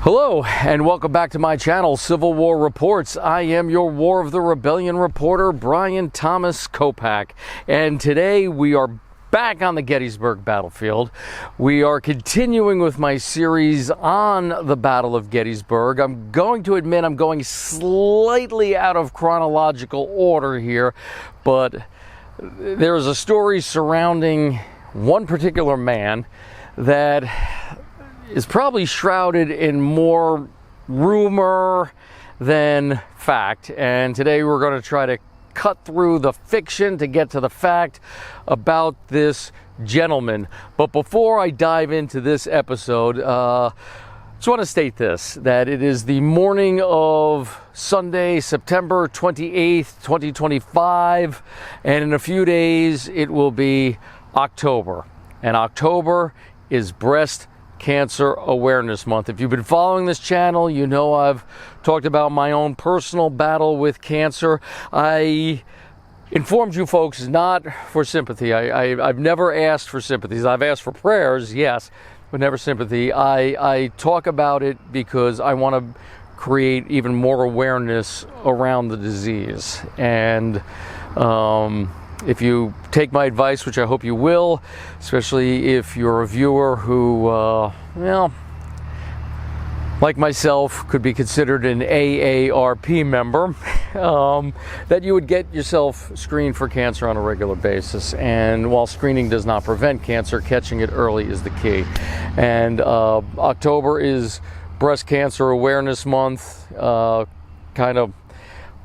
Hello and welcome back to my channel, Civil War Reports. I am your War of the Rebellion reporter, Brian Thomas Kopak, and today we are back on the Gettysburg battlefield. We are continuing with my series on the Battle of Gettysburg. I'm going to admit I'm going slightly out of chronological order here, but there is a story surrounding one particular man that is probably shrouded in more rumor than fact. And today we're going to try to cut through the fiction to get to the fact about this gentleman. But before I dive into this episode, just want to state this, that it is the morning of Sunday, September 28th, 2025, and in a few days it will be October. And October is Breast Cancer Awareness Month. If you've been following this channel, you know I've talked about my own personal battle with cancer. I informed you folks not for sympathy. I've never asked for sympathies. I've asked for prayers, yes, but never sympathy. I talk about it because I want to create even more awareness around the disease. And if you take my advice, which I hope you will, especially if you're a viewer who, like myself, could be considered an AARP member, that you would get yourself screened for cancer on a regular basis. And while screening does not prevent cancer, catching it early is the key. And October is Breast Cancer Awareness Month, kind of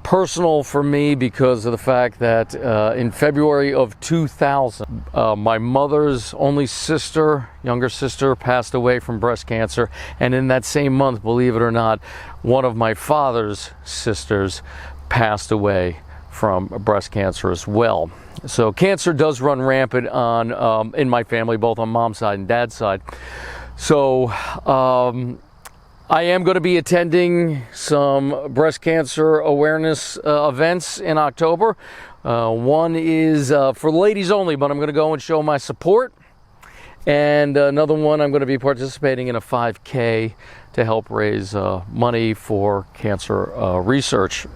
personal for me because of the fact that in February of 2000, my mother's only sister, younger sister, passed away from breast cancer. And in that same month, believe it or not, one of my father's sisters passed away from breast cancer as well. So cancer does run rampant on in my family, both on mom's side and dad's side. So I am going to be attending some breast cancer awareness events in October. One is for ladies only, but I'm going to go and show my support. And another one, I'm going to be participating in a 5K to help raise money for cancer research.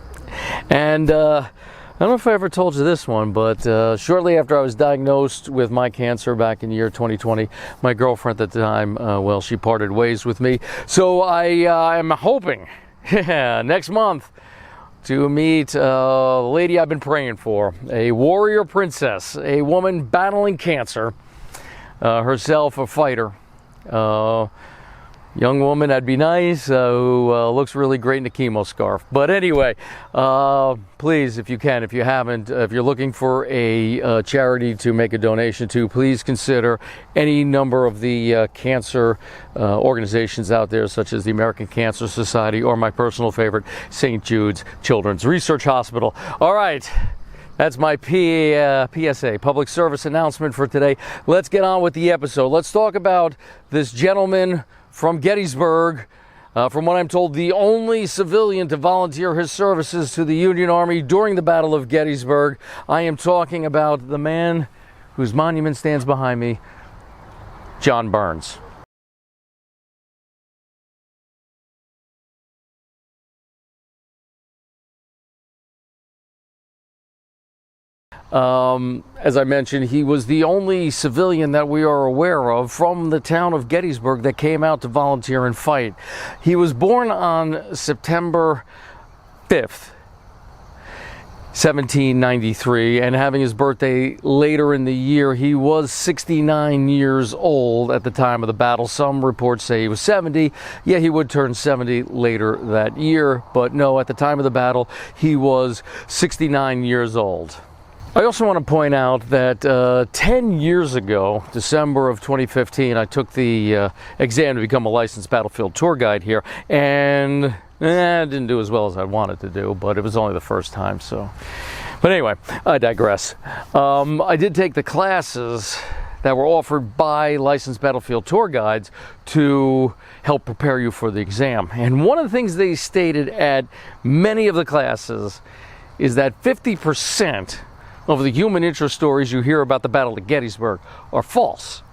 And I don't know if I ever told you this one, but shortly after I was diagnosed with my cancer back in the year 2020, my girlfriend at the time, she parted ways with me. So I am hoping next month to meet the lady I've been praying for, a warrior princess, a woman battling cancer, herself a fighter. Young woman, that'd be nice, who looks really great in a chemo scarf. But anyway, please, if you can, if you haven't, if you're looking for a charity to make a donation to, please consider any number of the cancer organizations out there, such as the American Cancer Society or my personal favorite, St. Jude's Children's Research Hospital. All right. That's my PSA, public service announcement for today. Let's get on with the episode. Let's talk about this gentleman from Gettysburg, from what I'm told, the only civilian to volunteer his services to the Union Army during the Battle of Gettysburg. I am talking about the man whose monument stands behind me, John Burns. As I mentioned, he was the only civilian that we are aware of from the town of Gettysburg that came out to volunteer and fight. He was born on September 5th, 1793, and having his birthday later in the year, he was 69 years old at the time of the battle. Some reports say he was 70. Yeah, he would turn 70 later that year, but no, at the time of the battle, he was 69 years old. I also want to point out that 10 years ago, December of 2015, I took the exam to become a licensed battlefield tour guide here, and I didn't do as well as I wanted to do, but it was only the first time, so. But anyway, I digress. I did take the classes that were offered by licensed battlefield tour guides to help prepare you for the exam. And one of the things they stated at many of the classes is that 50% of the human interest stories you hear about the Battle of Gettysburg are false.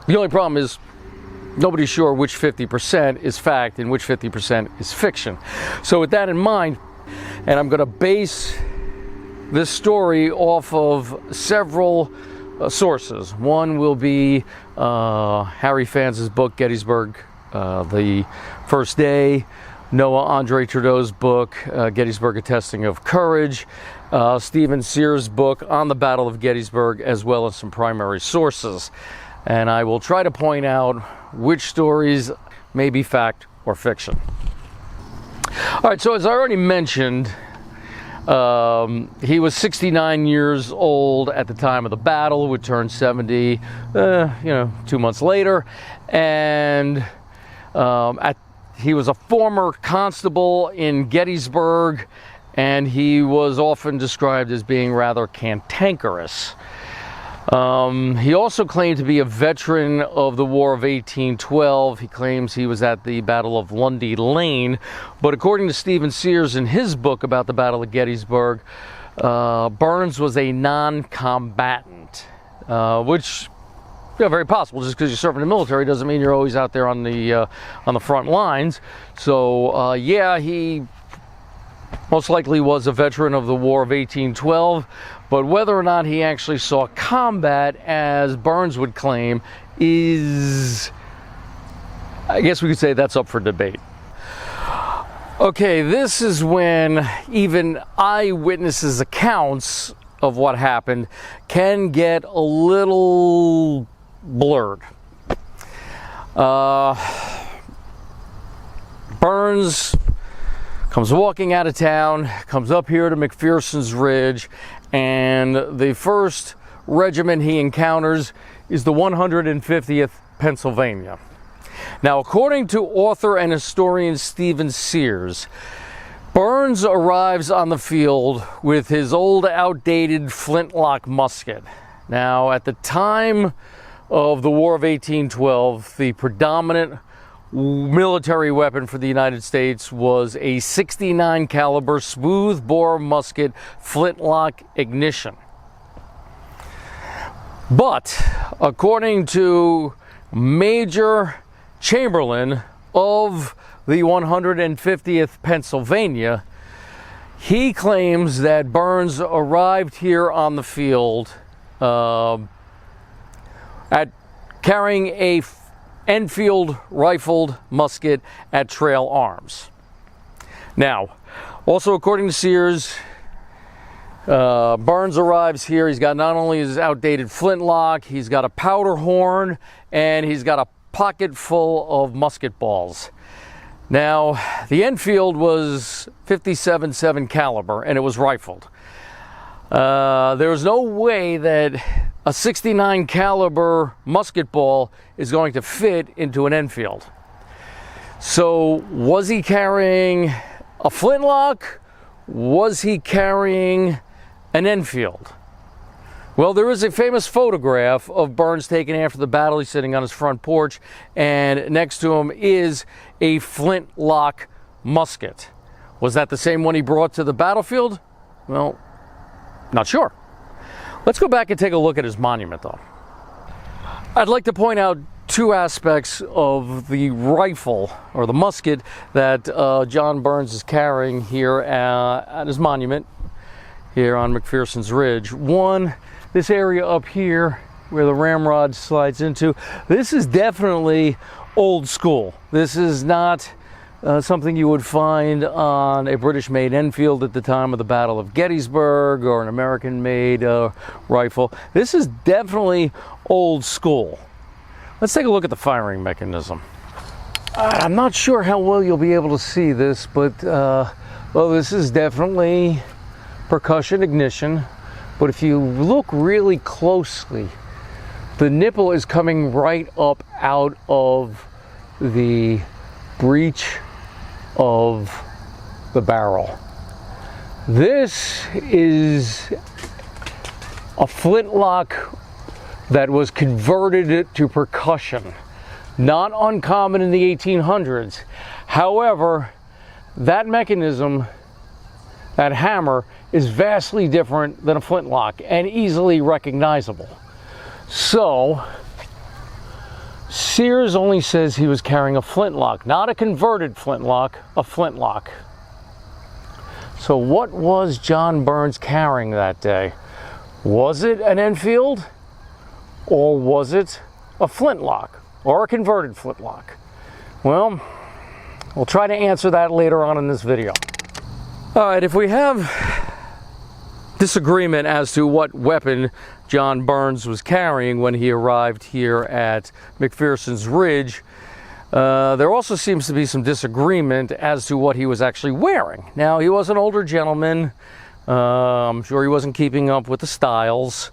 The only problem is nobody's sure which 50% is fact and which 50% is fiction. So with that in mind, and I'm going to base this story off of several sources. One will be Harry Fanz's book, Gettysburg, The First Day, Noah Andre Trudeau's book, Gettysburg, A Testing of Courage, Stephen Sears' book on the Battle of Gettysburg, as well as some primary sources. And I will try to point out which stories may be fact or fiction. All right, so as I already mentioned, he was 69 years old at the time of the battle, would turn 70, 2 months later. And he was a former constable in Gettysburg, and he was often described as being rather cantankerous. He also claimed to be a veteran of the War of 1812. He claims he was at the Battle of Lundy Lane, but according to Stephen Sears in his book about the Battle of Gettysburg, Burns was a non-combatant, which, very possible. Just because you serve in the military doesn't mean you're always out there on the front lines. So yeah, he most likely was a veteran of the War of 1812, but whether or not he actually saw combat, as Burns would claim, is, I guess we could say, that's up for debate. Okay, this is when even eyewitnesses' accounts of what happened can get a little blurred. Burns comes walking out of town, comes up here to McPherson's Ridge, and the first regiment he encounters is the 150th Pennsylvania. Now, according to author and historian Stephen Sears, Burns arrives on the field with his old outdated flintlock musket. Now, at the time of the War of 1812, the predominant military weapon for the United States was a 69 caliber smooth bore musket flintlock ignition. But according to Major Chamberlain of the 150th Pennsylvania, he claims that Burns arrived here on the field carrying a Enfield rifled musket at trail arms. Now, also according to Sears, Burns arrives here. He's got not only his outdated flintlock, he's got a powder horn, and he's got a pocket full of musket balls. Now, the Enfield was 57.7 caliber, and it was rifled. There was no way that a 69 caliber musket ball is going to fit into an Enfield. So was he carrying a flintlock? Was he carrying an Enfield? Well, there is a famous photograph of Burns taken after the battle. He's sitting on his front porch, and next to him is a flintlock musket. Was that the same one he brought to the battlefield? Well, not sure. Let's go back and take a look at his monument, though. I'd like to point out two aspects of the rifle, or the musket, that John Burns is carrying here at his monument here on McPherson's Ridge. One, this area up here where the ramrod slides into, this is definitely old school. This is not something you would find on a British-made Enfield at the time of the Battle of Gettysburg, or an American-made rifle. This is definitely old school. Let's take a look at the firing mechanism. I'm not sure how well you'll be able to see this, but well, this is definitely percussion ignition. But if you look really closely, the nipple is coming right up out of the breech of the barrel. This is a flintlock that was converted to percussion. Not uncommon in the 1800s. However, that mechanism, that hammer, is vastly different than a flintlock and easily recognizable. So Sears only says he was carrying a flintlock, not a converted flintlock, a flintlock. So what was John Burns carrying that day? Was it an Enfield, or was it a flintlock, or a converted flintlock? Well, we'll try to answer that later on in this video. All right, if we have disagreement as to what weapon John Burns was carrying when he arrived here at McPherson's Ridge, there also seems to be some disagreement as to what he was actually wearing. Now, he was an older gentleman. I'm sure he wasn't keeping up with the styles.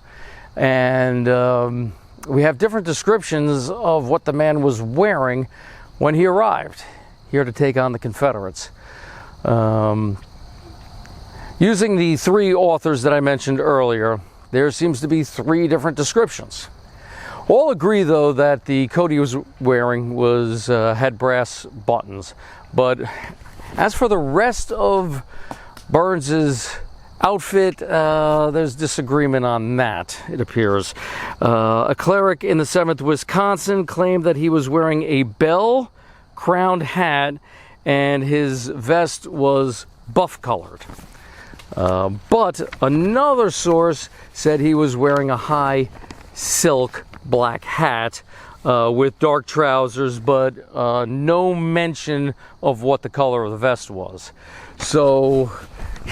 And we have different descriptions of what the man was wearing when he arrived here to take on the Confederates. Using the three authors that I mentioned earlier, there seems to be three different descriptions. All agree, though, that the coat he was wearing had brass buttons. But as for the rest of Burns's outfit, there's disagreement on that, it appears. A cleric in the 7th Wisconsin claimed that he was wearing a bell-crowned hat and his vest was buff-colored. But another source said he was wearing a high silk black hat with dark trousers, but no mention of what the color of the vest was. So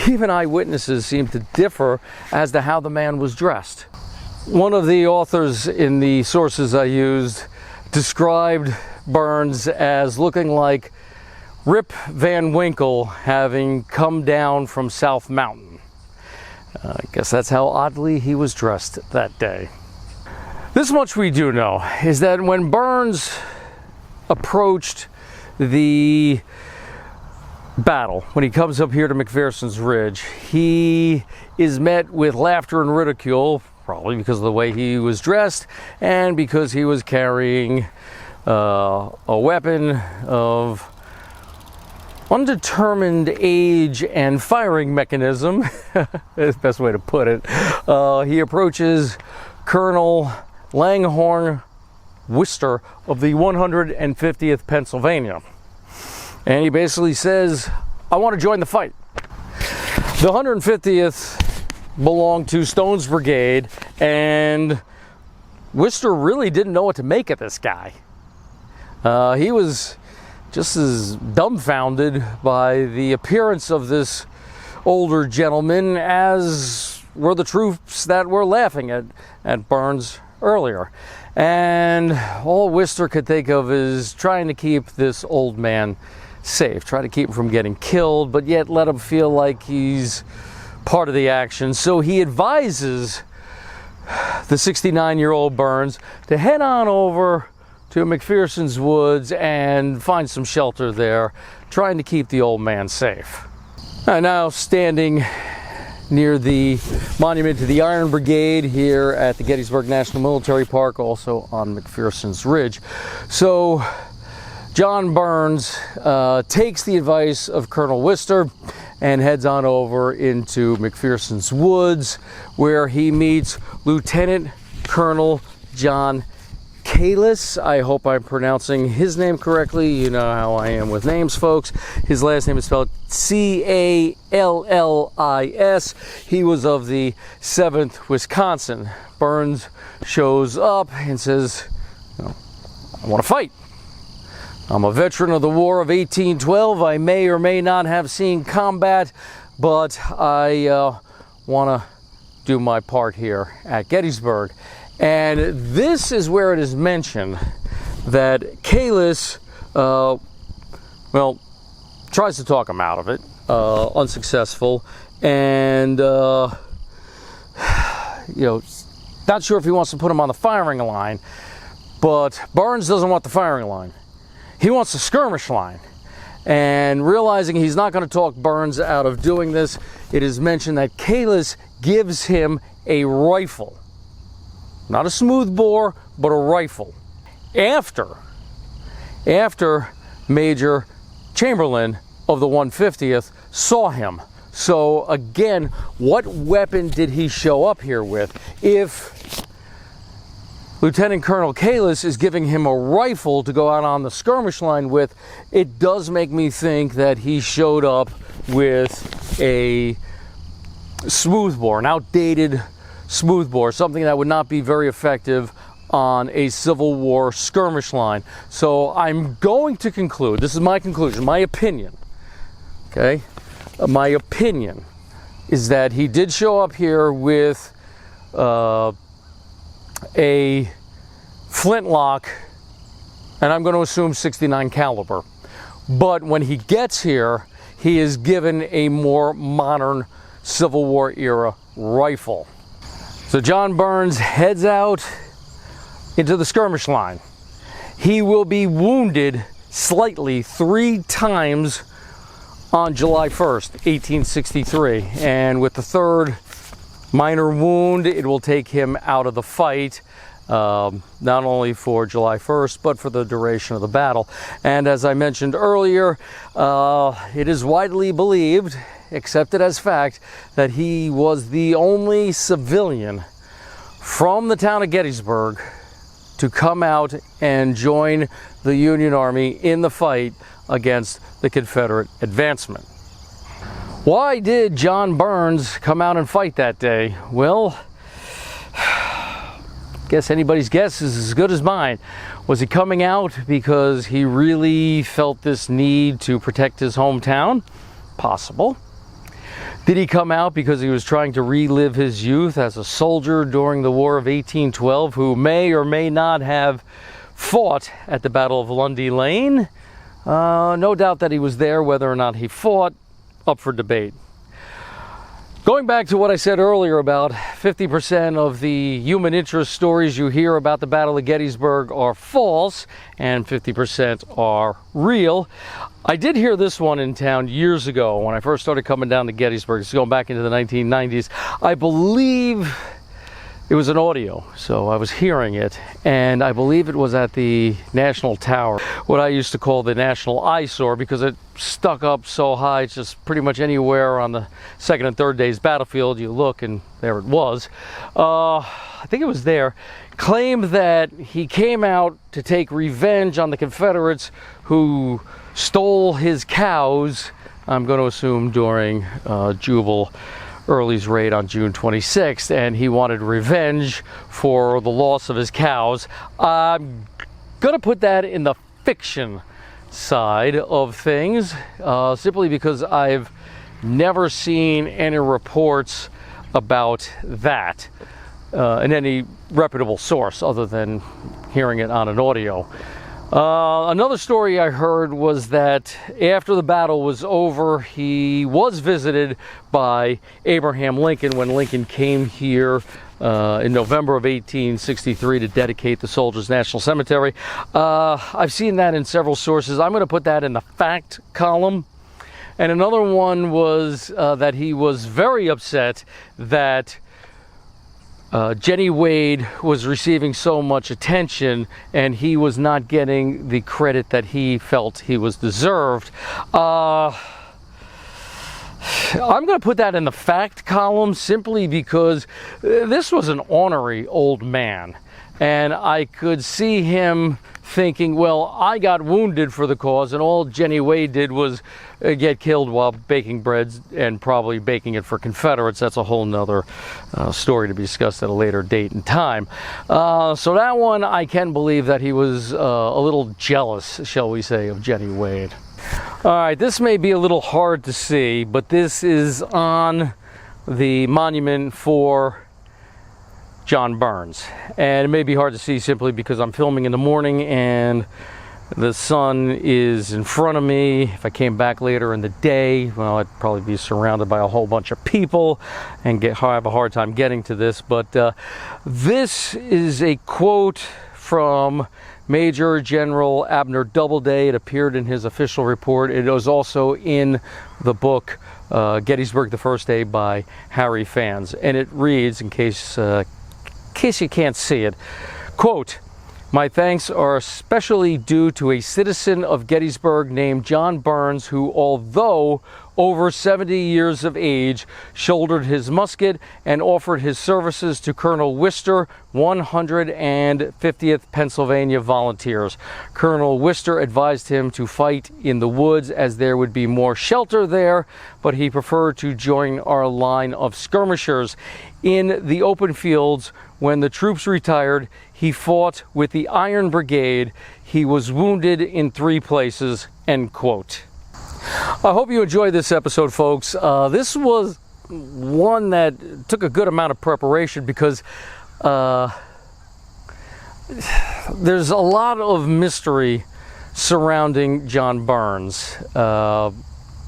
even eyewitnesses seem to differ as to how the man was dressed. One of the authors in the sources I used described Burns as looking like Rip Van Winkle having come down from South Mountain. I guess that's how oddly he was dressed that day. This much we do know, is that when Burns approached the battle, when he comes up here to McPherson's Ridge, he is met with laughter and ridicule, probably because of the way he was dressed and because he was carrying a weapon of undetermined age and firing mechanism. That's the best way to put it. He approaches Colonel Langhorne Worcester of the 150th Pennsylvania, and he basically says, I want to join the fight. The 150th belonged to Stone's brigade, and Worcester really didn't know what to make of this guy. He was just as dumbfounded by the appearance of this older gentleman as were the troops that were laughing at Burns earlier. And all Worcester could think of is trying to keep this old man safe, try to keep him from getting killed, but yet let him feel like he's part of the action. So he advises the 69-year-old Burns to head on over to McPherson's Woods and find some shelter there, trying to keep the old man safe. I'm now standing near the monument to the Iron Brigade here at the Gettysburg National Military Park, also on McPherson's Ridge. So John Burns takes the advice of Colonel Worcester and heads on over into McPherson's Woods, where he meets Lieutenant Colonel John Callis. I hope I'm pronouncing his name correctly. You know how I am with names, folks. His last name is spelled C-A-L-L-I-S. He was of the 7th Wisconsin. Burns shows up and says, I want to fight. I'm a veteran of the War of 1812. I may or may not have seen combat, but I want to do my part here at Gettysburg. And this is where it is mentioned that Callis, tries to talk him out of it, unsuccessful, and, not sure if he wants to put him on the firing line, but Burns doesn't want the firing line. He wants the skirmish line. And realizing he's not going to talk Burns out of doing this, it is mentioned that Callis gives him a rifle. Not a smoothbore, but a rifle. After Major Chamberlain of the 150th saw him. So again, what weapon did he show up here with? If Lieutenant Colonel Kalis is giving him a rifle to go out on the skirmish line with, it does make me think that he showed up with a smoothbore, an outdated smoothbore, something that would not be very effective on a Civil War skirmish line. So I'm going to conclude, this is my conclusion, my opinion, okay? My opinion is that he did show up here with a flintlock, and I'm going to assume 69 caliber. But when he gets here, he is given a more modern Civil War era rifle. So John Burns heads out into the skirmish line. He will be wounded slightly 3 times on July 1st, 1863. And with the 3rd minor wound, it will take him out of the fight, not only for July 1st, but for the duration of the battle. And as I mentioned earlier, it is widely believed, accepted as fact, that he was the only civilian from the town of Gettysburg to come out and join the Union Army in the fight against the Confederate advancement. Why did John Burns come out and fight that day? Well, guess anybody's guess is as good as mine. Was he coming out because he really felt this need to protect his hometown? Possible. Did he come out because he was trying to relive his youth as a soldier during the War of 1812, who may or may not have fought at the Battle of Lundy Lane? No doubt that he was there. Whether or not he fought, up for debate. Going back to what I said earlier about 50% of the human interest stories you hear about the Battle of Gettysburg are false and 50% are real. I did hear this one in town years ago when I first started coming down to Gettysburg. It's going back into the 1990s. I believe it was an audio, so I was hearing it, and I believe it was at the National Tower, what I used to call the National Eyesore, because it stuck up so high, it's just pretty much anywhere on the 2nd and 3rd day's battlefield you look, and there it was. I think it was there. Claimed that he came out to take revenge on the Confederates who stole his cows, I'm going to assume during Jubal Early's raid on June 26th, and he wanted revenge for the loss of his cows. I'm going to put that in the fiction side of things, simply because I've never seen any reports about that in any reputable source other than hearing it on an audio. Another story I heard was that after the battle was over, he was visited by Abraham Lincoln when Lincoln came here in November of 1863 to dedicate the Soldiers' National Cemetery. I've seen that in several sources. I'm going to put that in the fact column. And another one was that he was very upset that Jenny Wade was receiving so much attention and he was not getting the credit that he felt he was deserved. I'm going to put that in the fact column simply because this was an ornery old man, and I could see him thinking, well, I got wounded for the cause, and all Jenny Wade did was get killed while baking bread and probably baking it for Confederates. That's a whole nother story to be discussed at a later date and time. So that one, I can believe that he was a little jealous, shall we say, of Jenny Wade. All right, this may be a little hard to see, but this is on the monument for John Burns, and it may be hard to see simply because I'm filming in the morning and the sun is in front of me. If I came back later in the day, well, I'd probably be surrounded by a whole bunch of people and have a hard time getting to this. But this is a quote from Major General Abner Doubleday. It appeared in his official report. It was also in the book Gettysburg the First Day by Harry Fans, and it reads, in case you can't see it, quote, My thanks are especially due to a citizen of Gettysburg named John Burns, who, although over 70 years of age, shouldered his musket and offered his services to Colonel Wister, 150th Pennsylvania Volunteers. Colonel Wister advised him to fight in the woods as there would be more shelter there, but he preferred to join our line of skirmishers. In the open fields, when the troops retired, he fought with the Iron Brigade. He was wounded in 3 places, end quote. I hope you enjoyed this episode, folks. This was one that took a good amount of preparation because there's a lot of mystery surrounding John Burns.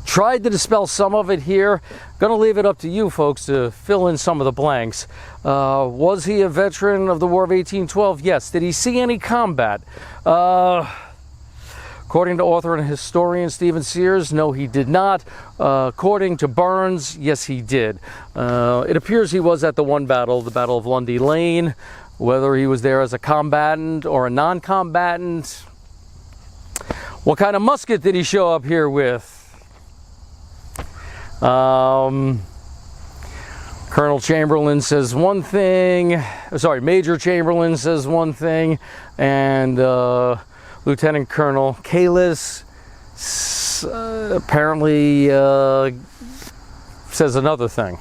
Tried to dispel some of it here. Gonna leave it up to you folks to fill in some of the blanks. Was he a veteran of the War of 1812? Yes. Did he see any combat? According to author and historian Stephen Sears, no, he did not. According to Burns, yes, he did. It appears he was at the one battle, the Battle of Lundy Lane. Whether he was there as a combatant or a non-combatant. What kind of musket did he show up here with? Colonel Chamberlain says one thing, sorry, Major Chamberlain says one thing, and Lieutenant Colonel Kalis apparently says another thing.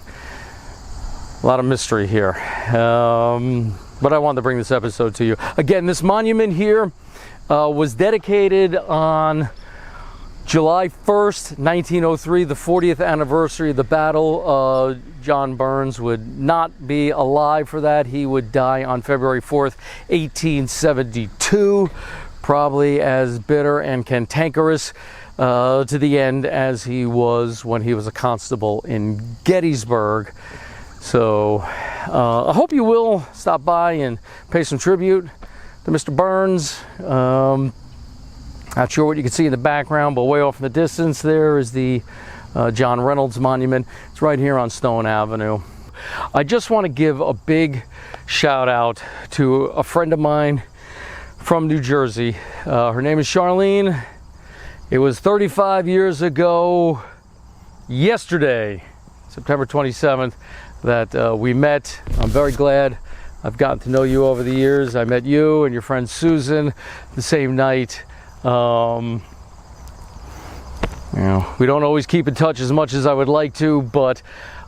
A lot of mystery here, but I wanted to bring this episode to you. Again, this monument here was dedicated on July 1st, 1903, the 40th anniversary of the battle. John Burns would not be alive for that. He would die on February 4th, 1872, probably as bitter and cantankerous to the end as he was when he was a constable in Gettysburg. So I hope you will stop by and pay some tribute to Mr. Burns. Not sure what you can see in the background, but way off in the distance there is the John Reynolds Monument. It's right here on Stone Avenue. I just want to give a big shout out to a friend of mine from New Jersey. Her name is Charlene. It was 35 years ago yesterday, September 27th, that we met. I'm very glad I've gotten to know you over the years. I met you and your friend Susan the same night. You know, we don't always keep in touch as much as I would like to, but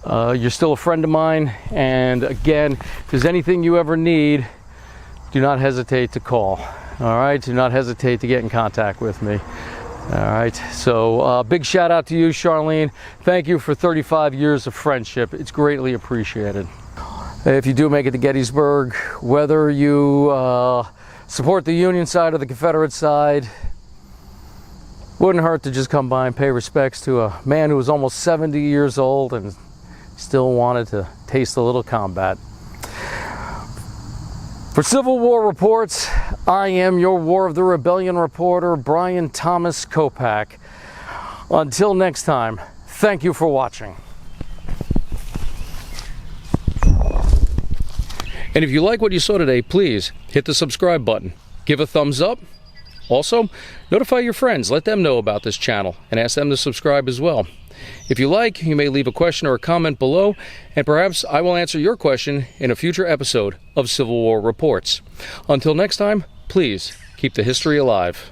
you're still a friend of mine. And again, if there's anything you ever need, do not hesitate to call. All right, do not hesitate to get in contact with me. All right, so big shout out to you, Charlene. Thank you for 35 years of friendship. It's greatly appreciated. If you do make it to Gettysburg, whether you support the Union side or the Confederate side, wouldn't hurt to just come by and pay respects to a man who was almost 70 years old and still wanted to taste a little combat. For Civil War Reports, I am your War of the Rebellion reporter, Brian Thomas Kopak. Until next time, thank you for watching. And if you like what you saw today, please hit the subscribe button. Give a thumbs up. Also, notify your friends. Let them know about this channel and ask them to subscribe as well. If you like, you may leave a question or a comment below, and perhaps I will answer your question in a future episode of Civil War Reports. Until next time, please keep the history alive.